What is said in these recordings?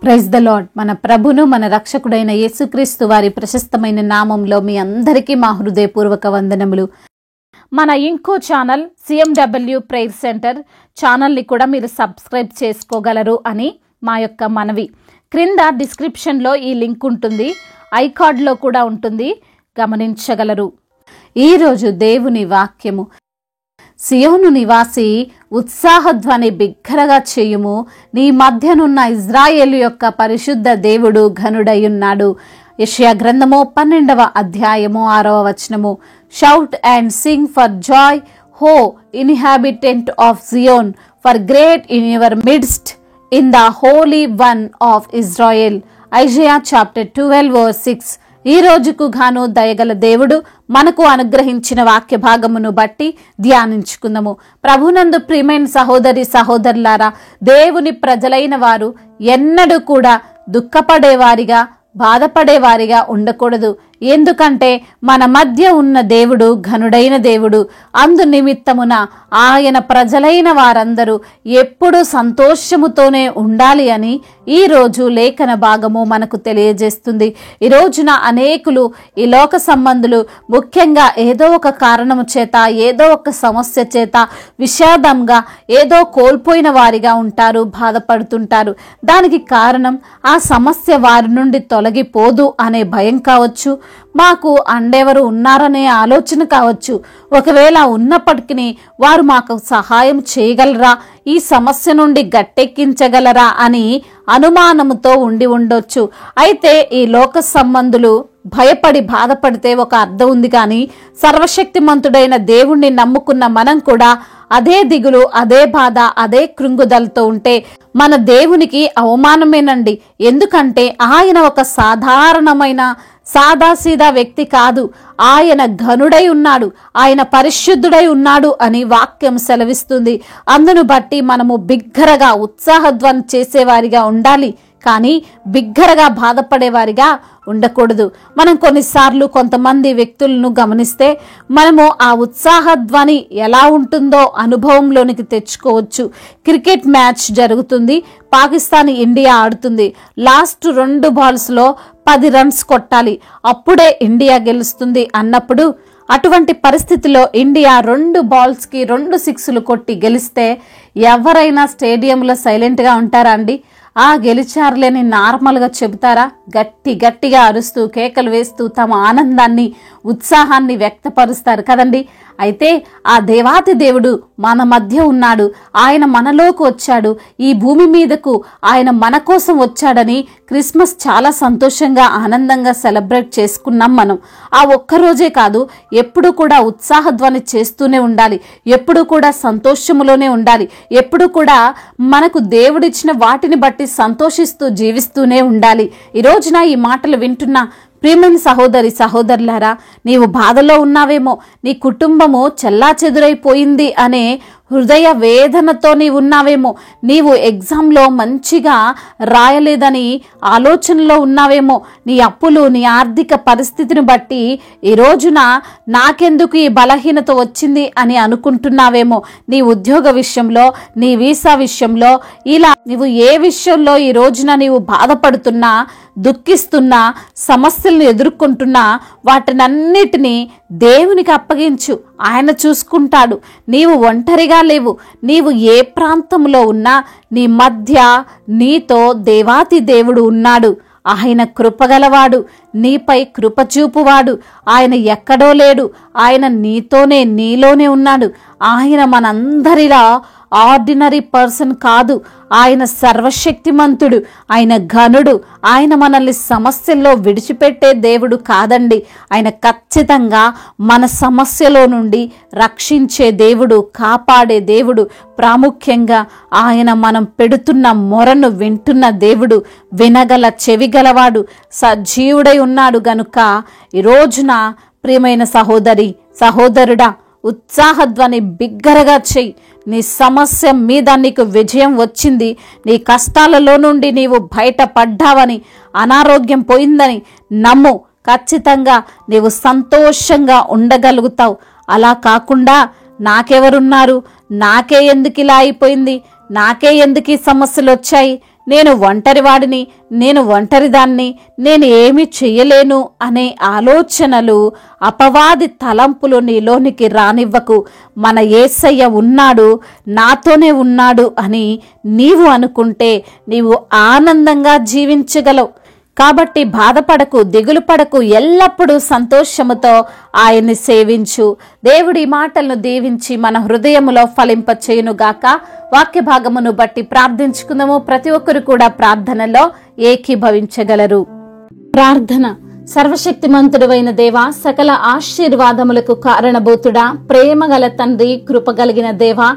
Praise the lord. మన ప్రభును మన రక్షకుడైన యేసుక్రీస్తు వారి ప్రశస్తమైన నామంలో మీ అందరికీ మా హృదయపూర్వక వందనములు. మన ఇంకో ఛానల్ CMW ప్రేయర్ సెంటర్ ఛానల్ని కూడా మీరు సబ్స్క్రైబ్ చేసుకోగలరు అని మా యొక్క మనవి. క్రింద డిస్క్రిప్షన్లో ఈ లింక్ ఉంటుంది, ఐకార్డ్లో కూడా ఉంటుంది, గమనించగలరు. ఈరోజు దేవుని వాక్యము, సియోను నివాసి ఉత్సాహధ్వని బిగ్గరగా చేయుము, నీ మధ్యనున్న ఇజ్రాయేలు యొక్క పరిశుద్ధ దేవుడు ఘనుడయున్నాడు. యెషయా గ్రంథము 12వ అధ్యాయము 6వ వచనము. Shout and sing for joy, O inhabitant of Zion, for great in your midst in the holy one of Israel. Isaiah chapter 12:6. ఈ రోజుకు గాను దయగల దేవుడు మనకు అనుగ్రహించిన వాక్య భాగమును బట్టి ధ్యానించుకుందాము. ప్రభునందు ప్రియమైన సహోదరి సహోదరులారా, దేవుని ప్రజలైన వారు ఎన్నడూ కూడా దుఃఖపడేవారిగా బాధపడేవారిగా ఉండకూడదు. ఎందుకంటే మన మధ్య ఉన్న దేవుడు ఘనుడైన దేవుడు. అందు నిమిత్తమున ఆయన ప్రజలైన వారందరూ ఎప్పుడూ సంతోషముతోనే ఉండాలి అని ఈరోజు లేఖన భాగము మనకు తెలియజేస్తుంది. ఈ రోజున అనేకులు, ఈ లోక సంబంధులు ముఖ్యంగా ఏదో ఒక కారణము చేత, ఏదో ఒక సమస్య చేత విషాదంగా, ఏదో కోల్పోయిన వారిగా ఉంటారు, బాధపడుతుంటారు. దానికి కారణం ఆ సమస్య వారి నుండి తొలగిపోదు అనే భయం కావచ్చు, మాకు అండెవరు ఉన్నారనే ఆలోచన కావచ్చు. ఒకవేళ ఉన్నప్పటికీ వారు మాకు సహాయం చేయగలరా, ఈ సమస్య నుండి గట్టెక్కించగలరా అని అనుమానముతో ఉండి ఉండొచ్చు. అయితే ఈ లోక సంబంధులు భయపడి బాధపడితే ఒక అర్థం ఉంది, కానీ సర్వశక్తిమంతుడైన దేవుణ్ణి నమ్ముకున్న మనం కూడా అదే దిగులు, అదే బాధ, అదే కృంగుదలతో ఉంటే మన దేవునికి అవమానమేనండి. ఎందుకంటే ఆయన ఒక సాధారణమైన సాదాసీదా వ్యక్తి కాదు. ఆయన ఘనుడై ఉన్నాడు, ఆయన పరిశుద్ధుడై ఉన్నాడు అని వాక్యం సెలవిస్తుంది. అందును బట్టి మనము బిగ్గరగా ఉత్సాహధ్వని చేసేవారిగా ఉండాలి, కానీ బిగ్గరగా బాధపడేవారిగా ఉండకూడదు. మనం కొన్నిసార్లు కొంతమంది వ్యక్తులను గమనిస్తే మనము ఆ ఉత్సాహధ్వని ఎలా ఉంటుందో అనుభవంలోనికి తెచ్చుకోవచ్చు. క్రికెట్ మ్యాచ్ జరుగుతుంది, పాకిస్తాన్ ఇండియా ఆడుతుంది. లాస్ట్ 2 బాల్స్లో 10 రన్స్ కొట్టాలి, అప్పుడే ఇండియా గెలుస్తుంది అన్నప్పుడు అటువంటి పరిస్థితిలో ఇండియా 2 బాల్స్కి 2 సిక్స్లు కొట్టి గెలిస్తే ఎవరైనా స్టేడియంలో సైలెంట్గా ఉంటారా అండి? గెలిచారులేని నార్మల్గా చెబుతారా? గట్టిగా అరుస్తూ కేకలు వేస్తూ తమ ఆనందాన్ని, ఉత్సాహాన్ని వ్యక్తపరుస్తారు కదండి. అయితే ఆ దేవాతి దేవుడు మన మధ్య ఉన్నాడు, ఆయన మనలోకి వచ్చాడు, ఈ భూమి మీదకు ఆయన మన కోసం వచ్చాడని క్రిస్మస్ చాలా సంతోషంగా ఆనందంగా సెలబ్రేట్ చేసుకున్నాం మనం. ఆ ఒక్కరోజే కాదు, ఎప్పుడు కూడా ఉత్సాహధ్వని చేస్తూనే ఉండాలి, ఎప్పుడు కూడా సంతోషములోనే ఉండాలి, ఎప్పుడు కూడా మనకు దేవుడిచ్చిన వాటిని బట్టి సంతోషిస్తూ జీవిస్తూనే ఉండాలి. ఈ రోజున ఈ మాటలు వింటున్న ప్రియమైన సహోదరి సహోదరులారా, నీవు బాధలో ఉన్నావేమో, నీ కుటుంబము చెల్లాచెదురైపోయింది అనే హృదయ వేదనతో నీవు ఉన్నావేమో, నీవు ఎగ్జామ్లో మంచిగా రాయలేదని ఆలోచనలో ఉన్నావేమో, నీ అప్పులు, నీ ఆర్థిక పరిస్థితిని బట్టి ఈ రోజున నాకెందుకు ఈ బలహీనత వచ్చింది అని అనుకుంటున్నావేమో, నీ ఉద్యోగ విషయంలో, నీ వీసా విషయంలో, ఇలా నీవు ఏ విషయంలో ఈ రోజున నీవు బాధపడుతున్నా, దుఃఖిస్తున్నా, సమస్యలను ఎదుర్కొంటున్నా వాటినన్నిటినీ దేవునికి అప్పగించు, ఆయన చూసుకుంటాడు. నీవు ఒంటరిగా లేవు. నీవు ఏ ప్రాంతంలో ఉన్నా నీ మధ్య నీతో దేవాతి దేవుడు ఉన్నాడు. ఆయన కృపగలవాడు, నీపై కృపచూపువాడు. ఆయన ఎక్కడో లేడు, ఆయన నీతోనే, నీలోనే ఉన్నాడు. ఆయన మనందరిలా ఆర్డినరీ పర్సన్ కాదు, ఆయన సర్వశక్తిమంతుడు, ఆయన ఘనుడు. ఆయన మనల్ని సమస్యల్లో విడిచిపెట్టే దేవుడు కాదండి. ఆయన ఖచ్చితంగా మన సమస్యలో నుండి రక్షించే దేవుడు, కాపాడే దేవుడు. ప్రాముఖ్యంగా ఆయన మనం పెడుతున్న మొరను వింటున్న దేవుడు, వినగల చెవిగలవాడు, సజీవుడై ఉన్నాడు. గనుక ఈ రోజున ప్రియమైన సహోదరి సహోదరుడా, ఉత్సాహధ్వని బిగ్గరగా చెయ్యి. నీ సమస్య మీద నీకు విజయం వచ్చింది, నీ కష్టాలలో నుండి నీవు బయటపడ్డావని, అనారోగ్యం పోయిందని నమ్ము. ఖచ్చితంగా నీవు సంతోషంగా ఉండగలుగుతావు. అలా కాకుండా నాకెవరున్నారు, నాకే ఎందుకు ఇలా అయిపోయింది, నాకే ఎందుకు ఈ సమస్యలు వచ్చాయి, నేను ఒంటరివాడిని, నేను ఒంటరిదాన్ని, నేను ఏమి చెయ్యలేను అనే ఆలోచనలు, అపవాది తలంపులు నీలోనికి రానివ్వకు. మన యేసయ్య ఉన్నాడు, నాతోనే ఉన్నాడు అని నీవు అనుకుంటే నీవు ఆనందంగా జీవించగలవు. కాబట్టి బాధపడకు, దిగులు పడకు, ఎల్లప్పుడూ సంతోషముతో ఆయన్ని సేవించు. దేవుడి మాటలను దీవించి మన హృదయములో ఫలింప చేయునుగాక. వాక్య భాగమును బట్టి ప్రార్థించుకుందాము. ప్రతి ఒక్కరు కూడా ప్రార్థనలో ఏకీభవించగలరు. ప్రార్థన. సర్వశక్తిమంతుడైన దేవా, సకల ఆశీర్వాదములకు కారణభూతుడా, ప్రేమగల తండ్రి, కృపగలిగిన దేవా,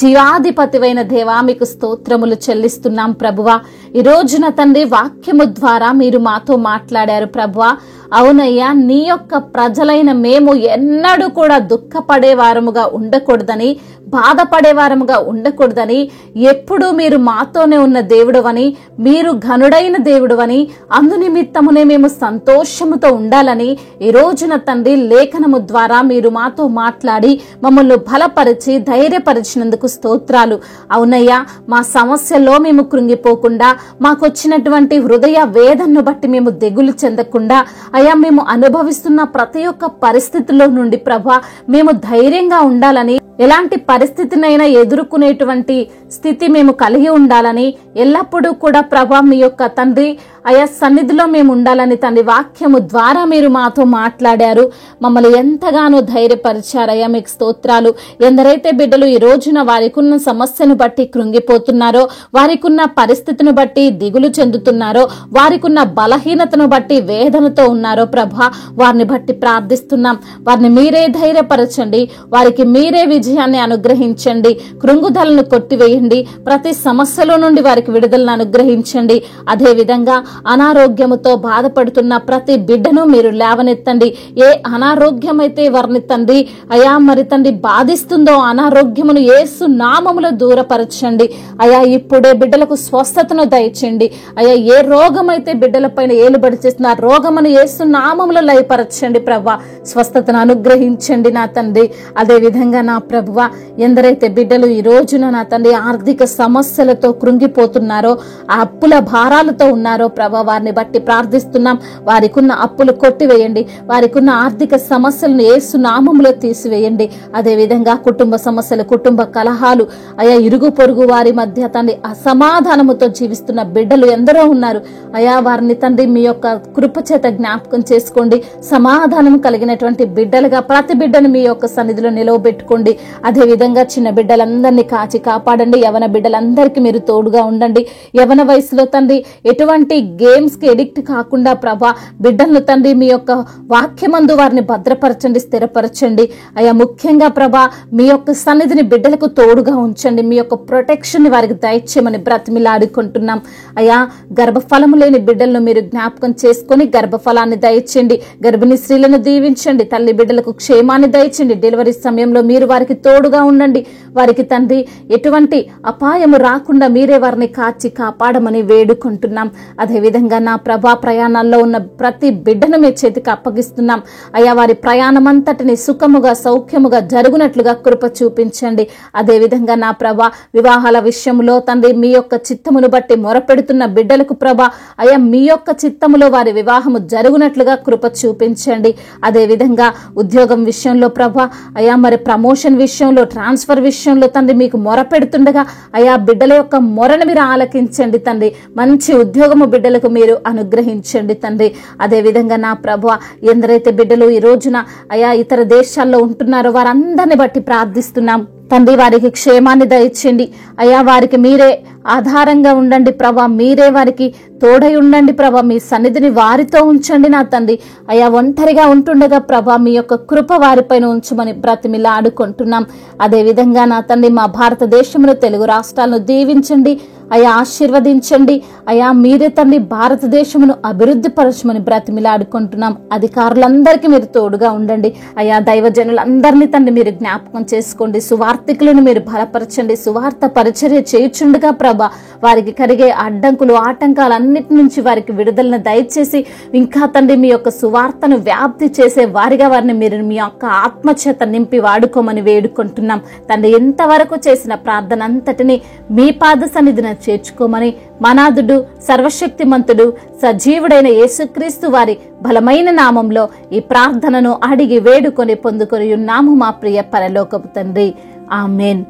జీవాధిపతివైన దేవా, మీకు స్తోత్రములు చెల్లిస్తున్నాం ప్రభువా. ఈ రోజున తండ్రి వాక్యము ద్వారా మీరు మాతో మాట్లాడారు ప్రభువా. అవునయ్యా, నీ యొక్క ప్రజలైన మేము ఎన్నడూ కూడా దుఃఖపడే వారముగా ఉండకూడదని, బాధపడే వారముగా ఉండకూడదని, ఎప్పుడూ మీరు మాతోనే ఉన్న దేవుడు అని, మీరు ఘనుడైన దేవుడు అని, అందునిమిత్తమునే మేము సంతోషముతో ఉండాలని ఈ రోజున తండ్రి లేఖనము ద్వారా మీరు మాతో మాట్లాడి మమ్మల్ని బలపరిచి ధైర్యపరిచినందుకు స్తోత్రాలు. అవునయ్యా, మా సమస్యల్లో మేము కృంగిపోకుండా, మాకొచ్చినటువంటి హృదయ వేదనను బట్టి మేము దిగులు చెందకుండా, అయ్యా మేము అనుభవిస్తున్న ప్రతి ఒక్క పరిస్థితుల్లో నుండి ప్రభా మేము ధైర్యంగా ఉండాలని, ఎలాంటి పరిస్థితినైనా ఎదుర్కొనేటువంటి స్థితి మేము కలిగి ఉండాలని, ఎల్లప్పుడూ కూడా ప్రభా మీ యొక్క తండ్రి అయా సన్నిధిలో మేము ఉండాలని తండ్రి వాక్యము ద్వారా మీరు మాతో మాట్లాడారు. మమ్మల్ని ఎంతగానో ధైర్యపరిచారయ్యా, మీకు స్తోత్రాలు. ఎందరైతే బిడ్డలు ఈ రోజున వారికున్న సమస్యను బట్టి కృంగిపోతున్నారో, వారికున్న పరిస్థితిని బట్టి దిగులు చెందుతున్నారో, వారికున్న బలహీనతను బట్టి వేదనతో ఉన్నారో ప్రభా, వారిని బట్టి ప్రార్థిస్తున్నాం. వారిని మీరే ధైర్యపరచండి, వారికి మీరే విజయాన్ని అనుగ్రహించండి, కృంగుదలను కొట్టివేయండి, ప్రతి సమస్యలో నుండి వారికి విడుదలను అనుగ్రహించండి. అదే విధంగా అనారోగ్యముతో బాధపడుతున్న ప్రతి బిడ్డను మీరు లేవనెత్తండి. ఏ అనారోగ్యం అయితే వారిని తండ్రి అయా మరి తండ్రి బాధిస్తుందో అనారోగ్యమును యేసు నామములో దూరపరచండి. అయా ఇప్పుడే బిడ్డలకు స్వస్థతను దయచేయండి. అయా ఏ రోగం అయితే బిడ్డలపైన ఏలుబడి చేస్తున్న ఆ రోగమును యేసు నామములో లయపరచండి ప్రభా, స్వస్థతను అనుగ్రహించండి నా తండ్రి. అదే విధంగా నా ప్రభువా, ఎందరైతే బిడ్డలు ఈ రోజున నా తండ్రి ఆర్థిక సమస్యలతో కృంగిపోతున్నారో, ఆ అప్పుల భారాలతో ఉన్నారో ప్రభా, వారిని బట్టి ప్రార్థిస్తున్నాం. వారికున్న అప్పులు కొట్టివేయండి, వారికున్న ఆర్థిక సమస్యలను యేసు నామములో తీసివేయండి. అదే విధంగా కుటుంబ సమస్యలు, కుటుంబ కలహాలు, అయా ఇరుగు పొరుగు వారి మధ్య తండ్రి అసమాధానముతో జీవిస్తున్న బిడ్డలు ఎందరో ఉన్నారు. అయా వారిని తండ్రి మీ యొక్క కృప చేత జ్ఞాపకం చేసుకోండి. సమాధానం కలిగినటువంటి బిడ్డలుగా ప్రతి బిడ్డను మీ యొక్క సన్నిధిలో నిలవబెట్టుకోండి. అదే విధంగా చిన్న బిడ్డలందరినీ కాచి కాపాడండి. యవన బిడ్డలందరికీ మీరు తోడుగా ఉండండి. యవన వయసులో తండ్రి ఎటువంటి గేమ్స్ కి ఎడిక్ట్ కాకుండా ప్రభా బిడ్డలను తండ్రి మీ యొక్క వాక్యమందు వారిని భద్రపరచండి, స్థిరపరచండి. అయ్యా ముఖ్యంగా ప్రభా మీ యొక్క సన్నిధిని బిడ్డలకు తోడుగా ఉంచండి. మీ యొక్క ప్రొటెక్షన్ ని వారికి దయచేయమని బ్రతిమిలాడుకుంటున్నాం. అయ్యా గర్భఫలము లేని బిడ్డలను మీరు జ్ఞాపకం చేసుకుని గర్భఫలాన్ని దయచేయండి. గర్భిణీ స్త్రీలను దీవించండి. తల్లి బిడ్డలకు క్షేమాన్ని దయచేయండి. డెలివరీ సమయంలో మీరు వారికి తోడుగా ఉండండి. వారికి తండ్రి ఎటువంటి అపాయము రాకుండా మీరే వారిని కాచి కాపాడమని వేడుకుంటున్నాం. అదేవిధంగా నా ప్రభా ప్రయాణాల్లో ఉన్న ప్రతి బిడ్డను మీ చేతికి అప్పగిస్తున్నాం. అయ్యా వారి ప్రయాణం అంతటిని సుఖముగా సౌఖ్యముగా జరుగునట్లుగా కృప చూపించండి. అదేవిధంగా నా ప్రభా వివాహాల విషయంలో తండ్రి మీ యొక్క చిత్తమును బట్టి మొరపెడుతున్న బిడ్డలకు ప్రభా అయ్యా మీ యొక్క చిత్తములో వారి వివాహము జరుగునట్లుగా కృప చూపించండి. అదేవిధంగా ఉద్యోగం విషయంలో ప్రభా అయ్యా మరి ప్రమోషన్ విషయంలో, ట్రాన్స్ఫర్ విషయంలో తండ్రి మీకు మొరపెడుతుండగా అయ్యా బిడ్డల యొక్క మొరను మీరు ఆలకించండి తండ్రి. మంచి ఉద్యోగము బిడ్డలకు మీరు అనుగ్రహించండి తండ్రి. అదే విధంగా నా ప్రభువా ఎందరైతే బిడ్డలు ఈ రోజున అయా ఇతర దేశాల్లో ఉంటున్నారో వారందరిని బట్టి ప్రార్థిస్తున్నాం తండ్రి. వారికి క్షేమాన్ని దయచేయండి. అయ్యా వారికి మీరే ఆధారంగా ఉండండి ప్రభా, మీరే వారికి తోడై ఉండండి ప్రభా. మీ సన్నిధిని వారితో ఉంచండి నా తండ్రి. అయ్యా ఒంటరిగా ఉంటుండగా ప్రభా మీ యొక్క కృప వారిపైన ఉంచమని బ్రతిమిలాడుకుంటున్నాం. అదే విధంగా నా తండ్రి మా భారతదేశంలో తెలుగు రాష్ట్రాలను దీవించండి. అయా ఆశీర్వదించండి. అయా మీరే తండ్రి భారతదేశమును అభివృద్ధి పరచమని బ్రతిమిలాడుకుంటున్నాం. అధికారులందరికీ మీరు తోడుగా ఉండండి. అయా దైవజనులందరినీ తండ్రి మీరు జ్ఞాపకం చేసుకోండి. సువార్థికులను మీరు బలపరచండి. సువార్త పరిచర్య చేయుచుండగా ప్రభా వారికి కలిగే అడ్డంకులు ఆటంకాలన్నిటి నుంచి వారికి విడుదలను దయచేసి ఇంకా తండ్రి మీ యొక్క సువార్తను వ్యాప్తి చేసే వారిగా వారిని మీరు మీ యొక్క ఆత్మచేత నింపి వాడుకోమని వేడుకుంటున్నాం తండ్రి. ఎంతవరకు చేసిన ప్రార్థన అంతటిని మీ పాద సన్నిధిన చేర్చుకోమని మనాదుడు సర్వశక్తిమంతుడు సజీవుడైన యేసుక్రీస్తు వారి బలమైన నామంలో ఈ ప్రార్థనను అడిగి వేడుకొని పొందుకొని ఉన్నాము మా ప్రియ పరలోకపు తండ్రి. ఆమేన్.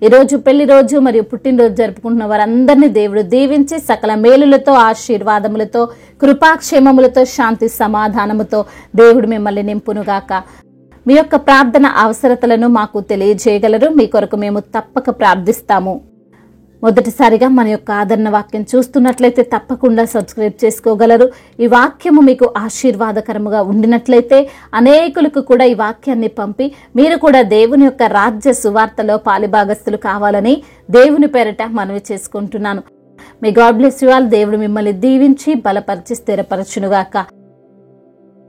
ఈరోజు పెళ్లి రోజు మరియు పుట్టినరోజు జరుపుకుంటున్న వారందరినీ దేవుడు దీవించి సకల మేలులతో ఆశీర్వాదములతో కృపాక్షేమములతో శాంతి సమాధానముతో దేవుడు మిమ్మల్ని నింపునుగాక. మీ యొక్క ప్రార్థన అవసరతలను మాకు తెలియజేయగలరు. మీ కొరకు మేము తప్పక ప్రార్థిస్తాము. మొదటిసారిగా మన యొక్క ఆదరణ వాక్యం చూస్తున్నట్లయితే తప్పకుండా సబ్స్క్రైబ్ చేసుకోగలరు. ఈ వాక్యము మీకు ఆశీర్వాదకరముగా ఉండినట్లయితే అనేకులకు కూడా ఈ వాక్యాన్ని పంపి మీరు కూడా దేవుని యొక్క రాజ్య సువార్తలో పాలిభాగస్తులు కావాలని దేవుని పేరిట మనవి చేసుకుంటున్నాను. May God bless you all. దేవుడు మిమ్మల్ని దీవించి బలపరిచి స్థిరపరచునుగాక.